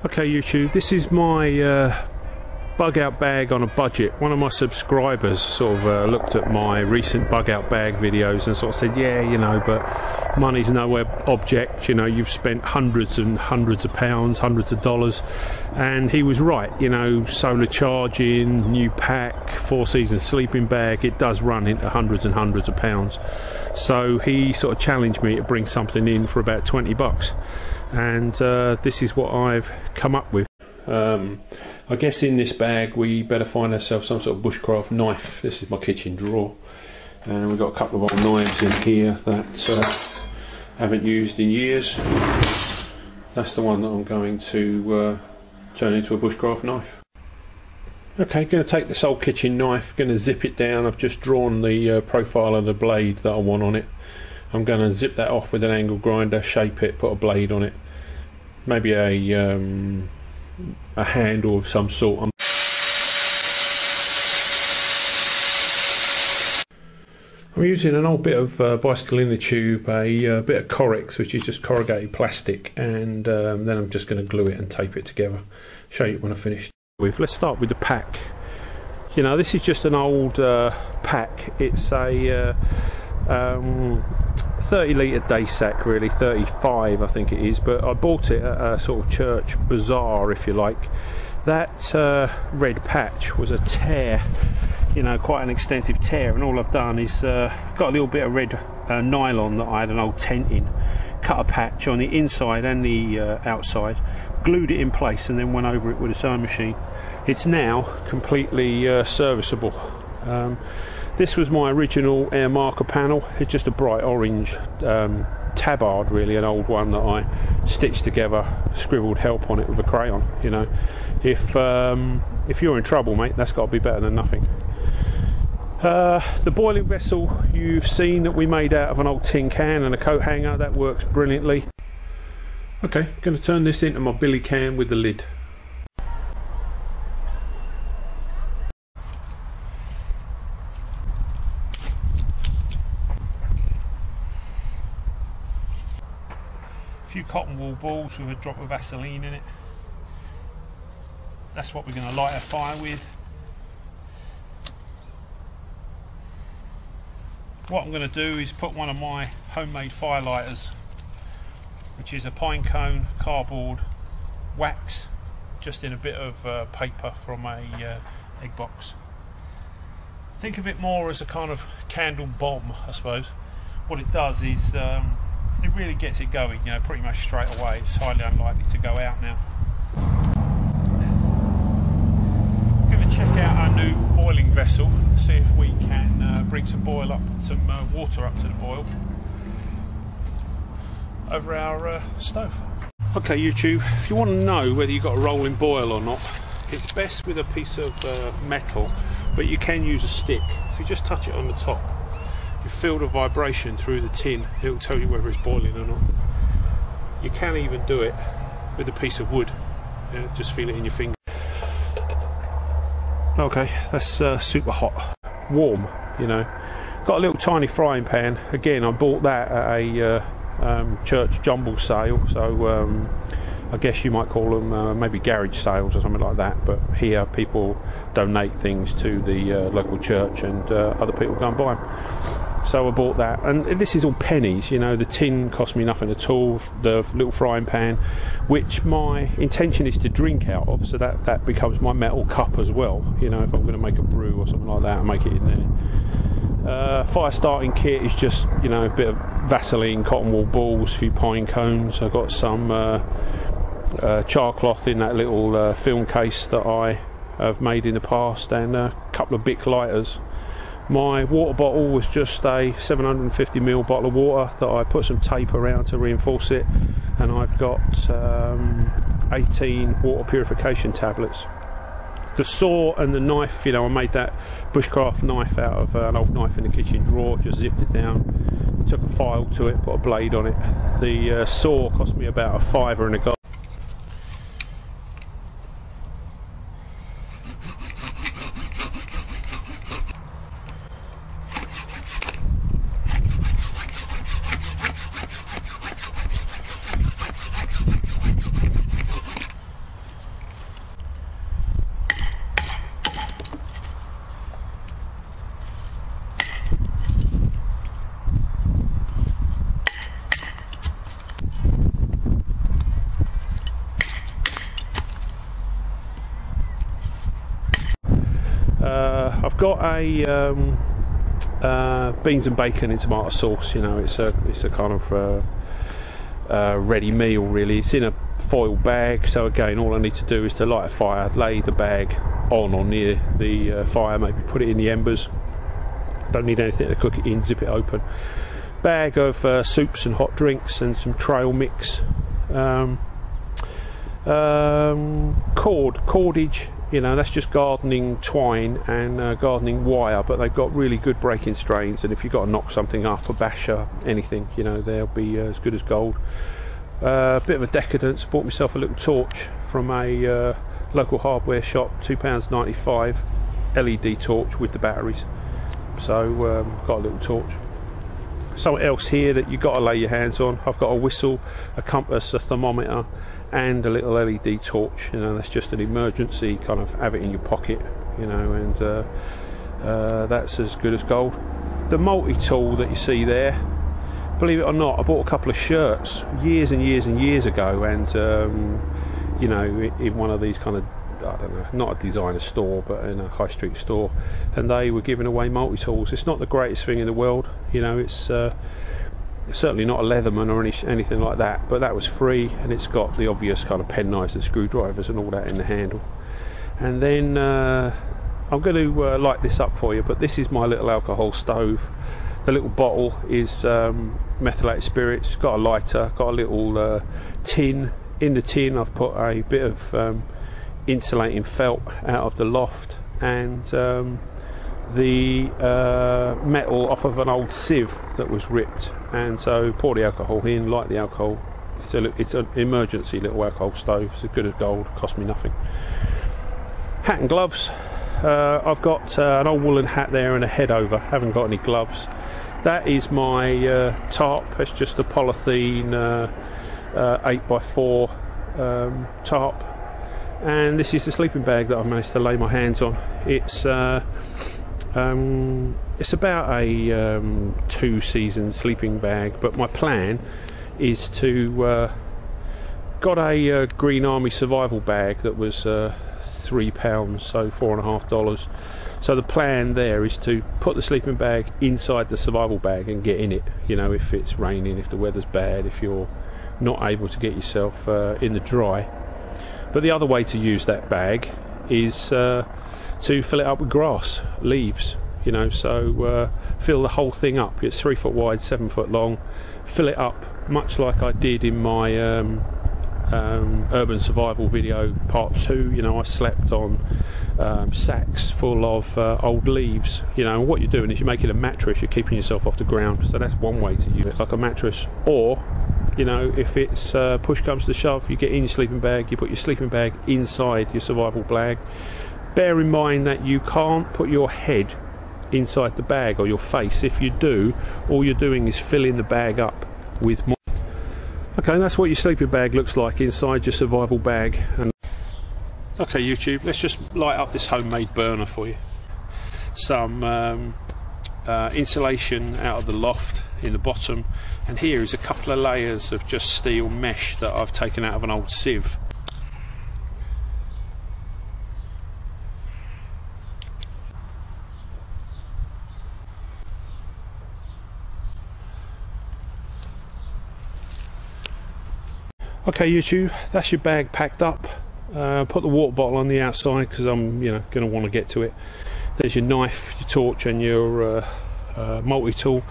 Okay YouTube, this is my bug out bag on a budget. One of my subscribers sort of looked at my recent bug out bag videos and sort of said, yeah, you know, but money's no object, you know, you've spent hundreds and hundreds of pounds, hundreds of dollars. And he was right, you know, solar charging, new pack, 4 seasons sleeping bag, it does run into hundreds and hundreds of pounds. So he sort of challenged me to bring something in for about 20 bucks. And this is what I've come up with. I guess in this bag we better find ourselves some sort of bushcraft knife. This is my kitchen drawer, and we've got a couple of old knives in here that haven't used in years. That's the one that I'm going to turn into a bushcraft knife. Okay, going to take this old kitchen knife, going to zip it down. I've just drawn the profile of the blade that I want on it. I'm going to zip that off with an angle grinder, shape it, put a blade on it, maybe a handle of some sort. I'm using an old bit of bicycle inner tube, a bit of Corex, which is just corrugated plastic, and then I'm just going to glue it and tape it together. Show you when I finish. Let's start with the pack. You know, this is just an old pack. It's a 30 litre day sack, really, 35 I think it is, but I bought it at a sort of church bazaar, if you like. That red patch was a tear, you know, quite an extensive tear, and all I've done is got a little bit of red nylon that I had an old tent in, cut a patch on the inside and the outside, glued it in place, and then went over it with a sewing machine. It's now completely serviceable. This was my original air marker panel. It's just a bright orange tabard, really, an old one that I stitched together, scribbled help on it with a crayon. You know, if you're in trouble, mate, that's got to be better than nothing. The boiling vessel you've seen that we made out of an old tin can and a coat hanger, that works brilliantly. Okay, going to turn this into my billy can with the lid. A few cotton wool balls with a drop of Vaseline in it. That's what we're going to light our fire with. What I'm going to do is put one of my homemade fire lighters, which is a pine cone, cardboard, wax, just in a bit of paper from a egg box. Think of it more as a kind of candle bomb, I suppose. What it does is it really gets it going, you know, pretty much straight away. It's highly unlikely to go out now. I'm going to check out our new boiling vessel, see if we can bring some water up to the boil over our stove. Okay YouTube, if you want to know whether you've got a rolling boil or not, it's best with a piece of metal, but you can use a stick. If you just touch it on the top, you feel the vibration through the tin, it'll tell you whether it's boiling or not. You can even do it with a piece of wood, just feel it in your finger. Okay, that's super hot, warm, you know. Got a little tiny frying pan. Again, I bought that at a church jumble sale, so I guess you might call them maybe garage sales or something like that, but here people donate things to the local church, and other people go and buy them. So I bought that, and this is all pennies, you know. The tin cost me nothing at all, the little frying pan, which my intention is to drink out of, so that becomes my metal cup as well, you know, if I'm going to make a brew or something like that, and make it in there. Fire starting kit is just, you know, a bit of Vaseline, cotton wool balls, a few pine cones. I've got some char cloth in that little film case that I have made in the past, and a couple of Bic lighters. My water bottle was just a 750ml bottle of water that I put some tape around to reinforce it, and I've got 18 water purification tablets. The saw and the knife, you know, I made that bushcraft knife out of an old knife in the kitchen drawer, just zipped it down, took a file to it, put a blade on it. The saw cost me about a £5 and a guy. got a beans and bacon in tomato sauce. You know, it's a kind of ready meal really. It's in a foil bag, so again all I need to do is to light a fire, lay the bag on or near the fire, maybe put it in the embers. Don't need anything to cook it in, zip it open. Bag of soups and hot drinks and some trail mix. Cordage, you know, that's just gardening twine and gardening wire, but they've got really good breaking strains, and if you've got to knock something up, a basher, anything, you know, they'll be as good as gold. Bit of a decadence, bought myself a little torch from a local hardware shop, £2.95, LED torch with the batteries. So got a little torch. Something else here that you've got to lay your hands on. I've got a whistle, a compass, a thermometer, and a little LED torch. You know, that's just an emergency, kind of have it in your pocket, you know, and that's as good as gold. The multi-tool that you see there, believe it or not, I bought a couple of shirts years and years and years ago, and you know, in one of these kind of, I don't know, not a designer store but in a high street store, and they were giving away multi-tools. It's not the greatest thing in the world, you know, it's certainly not a Leatherman or anything like that, but that was free, and it's got the obvious kind of penknives and screwdrivers and all that in the handle. And then I'm going to light this up for you, but this is my little alcohol stove. The little bottle is methylated spirits, got a lighter, got a little tin. In the tin I've put a bit of insulating felt out of the loft, and the metal off of an old sieve that was ripped, and so pour the alcohol in, light the alcohol. It's an emergency little alcohol stove. It's as good as gold, cost me nothing. Hat and gloves. I've got an old woolen hat there and a head over, haven't got any gloves. That is my tarp. It's just a polythene 8x4 tarp, and this is the sleeping bag that I've managed to lay my hands on. It's about a 2-season sleeping bag, but my plan is to got a Green Army survival bag that was £3, so $4.50. So the plan there is to put the sleeping bag inside the survival bag and get in it, you know, if it's raining, if the weather's bad, if you're not able to get yourself in the dry. But the other way to use that bag is to fill it up with grass, leaves, you know, so fill the whole thing up. It's 3 foot wide, 7 foot long. Fill it up much like I did in my urban survival video part 2. You know, I slept on sacks full of old leaves, you know, and what you're doing is you're making a mattress, you're keeping yourself off the ground. So that's one way to use it, like a mattress. Or, you know, if it's push comes to shove, you get in your sleeping bag, you put your sleeping bag inside your survival bag. Bear in mind that you can't put your head inside the bag or your face. If you do, all you're doing is filling the bag up with more. Okay, that's what your sleeping bag looks like inside your survival bag. And okay, YouTube, let's just light up this homemade burner for you. Some insulation out of the loft in the bottom, and here is a couple of layers of just steel mesh that I've taken out of an old sieve. Okay, YouTube, that's your bag packed up. Put the water bottle on the outside because I'm, you know, going to want to get to it. There's your knife, your torch, and your multi-tool.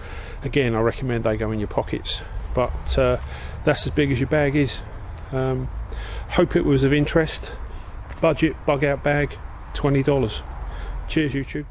Again, I recommend they go in your pockets, but that's as big as your bag is. Hope it was of interest. Budget Bugout Bag, $20. Cheers, YouTube.